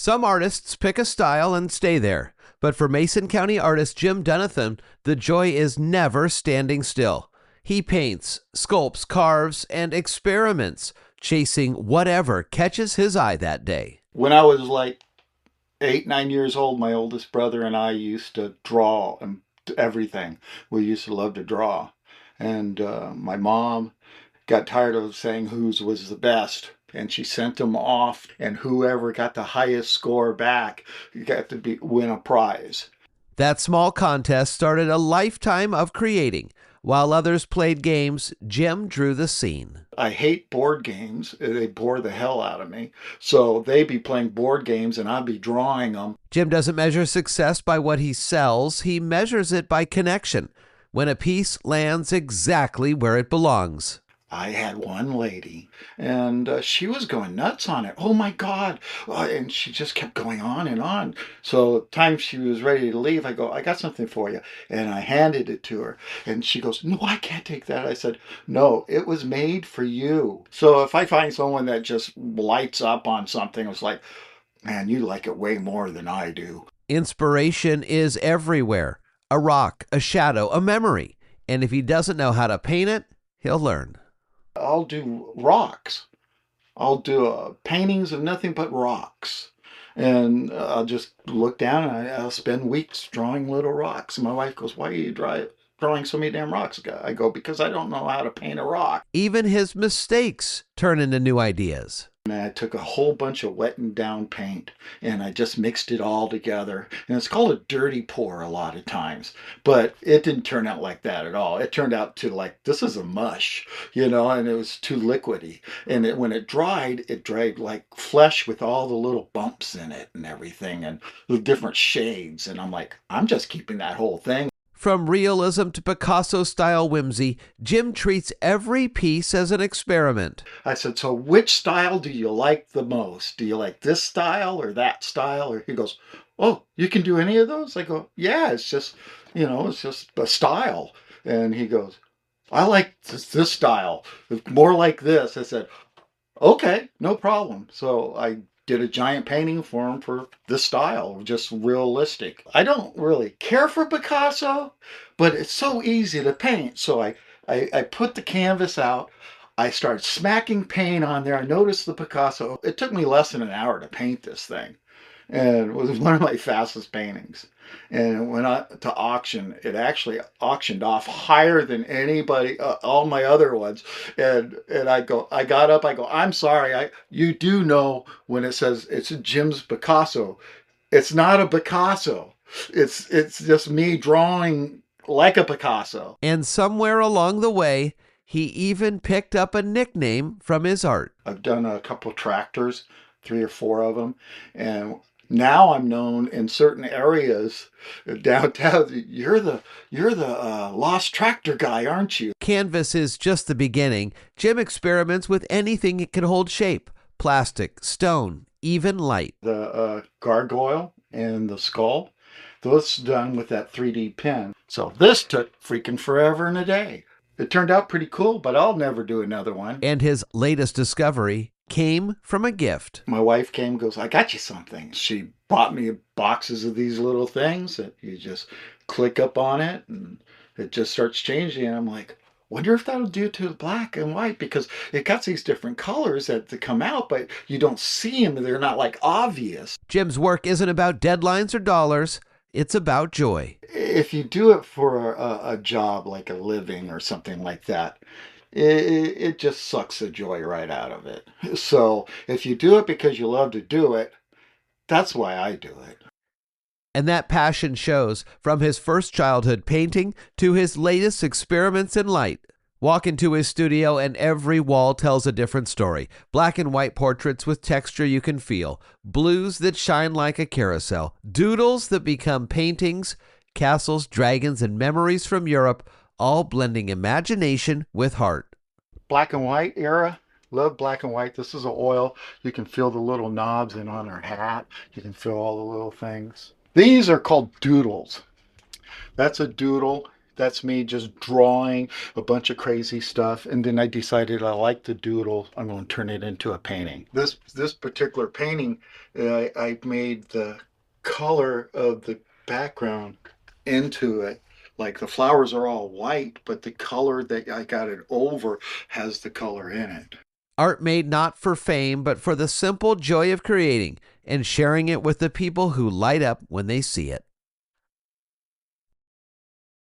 Some artists pick a style and stay there, but for Mason County artist Jim Dunithan, the joy is never standing still. He paints, sculpts, carves, and experiments, chasing whatever catches his eye that day. When I was like 8, 9 years old, my oldest brother and I used to draw and everything. We used to love to draw. And my mom got tired of saying whose was the best. And she sent them off, and whoever got the highest score back got to win a prize. That small contest started a lifetime of creating. While others played games, Jim drew the scene. I hate board games. They bore the hell out of me. So they'd be playing board games and I'd be drawing them. Jim doesn't measure success by what he sells. He measures it by connection, when a piece lands exactly where it belongs. I had one lady, and she was going nuts on it. Oh my God. And she just kept going on and on. So time she was ready to leave, I go, I got something for you. And I handed it to her. And she goes, no, I can't take that. I said, no, it was made for you. So if I find someone that just lights up on something, it's like, man, you like it way more than I do. Inspiration is everywhere. A rock, a shadow, a memory. And if he doesn't know how to paint it, he'll learn. I'll do rocks. I'll do paintings of nothing but rocks. And I'll just look down and I'll spend weeks drawing little rocks. And my wife goes, why are you drawing so many damn rocks? I go, because I don't know how to paint a rock. Even his mistakes turn into new ideas. And I took a whole bunch of wet and down paint and I just mixed it all together. And it's called a dirty pour a lot of times. But it didn't turn out like that at all. It turned out to like, this is a mush, and it was too liquidy. And when it dried like flesh with all the little bumps in it and everything and the different shades. And I'm like, I'm just keeping that whole thing. From realism to Picasso-style whimsy, Jim treats every piece as an experiment. I said, so which style do you like the most? Do you like this style or that style? Or he goes, oh, you can do any of those? I go, yeah, it's just, it's just a style. And he goes, I like this style, more like this. I said, okay, no problem. So I did a giant painting for him for this style, just realistic. I don't really care for Picasso, but it's so easy to paint. So I put the canvas out. I started smacking paint on there. I noticed the Picasso. It took me less than an hour to paint this thing. And it was one of my fastest paintings. And it went out to auction. It actually auctioned off higher than anybody, all my other ones. And I got up, I go, I'm sorry, you do know when it says it's Jim's Picasso. It's not a Picasso. It's just me drawing like a Picasso. And somewhere along the way, he even picked up a nickname from his art. I've done a couple tractors, 3 or 4 of them. And now I'm known in certain areas downtown. You're the lost tractor guy, aren't you? Canvas is just the beginning. Jim experiments with anything it can hold shape: plastic, stone, even light. The gargoyle and the skull, those done with that 3D pen. So this took freaking forever and a day. It turned out pretty cool, but I'll never do another one. And his latest discovery came from a gift. My wife came and goes, I got you something. She bought me boxes of these little things that you just click up on it and it just starts changing. And I'm like, wonder if that'll do to black and white, because it got these different colors that come out, but you don't see them. They're not like obvious. Jim's work isn't about deadlines or dollars. It's about joy. If you do it for a job, like a living or something like that, it just sucks the joy right out of it. So if you do it because you love to do it, that's why I do it. And that passion shows from his first childhood painting to his latest experiments in light. Walk into his studio and every wall tells a different story. Black and white portraits with texture you can feel. Blues that shine like a carousel. Doodles that become paintings. Castles, dragons, and memories from Europe, all blending imagination with heart. Black and white era. Love black and white. This is an oil. You can feel the little knobs in on her hat. You can feel all the little things. These are called doodles. That's a doodle. That's me just drawing a bunch of crazy stuff, and then I decided I like the doodle. I'm going to turn it into a painting. This particular painting, I made the color of the background into it. Like the flowers are all white, but the color that I got it over has the color in it. Art made not for fame, but for the simple joy of creating and sharing it with the people who light up when they see it.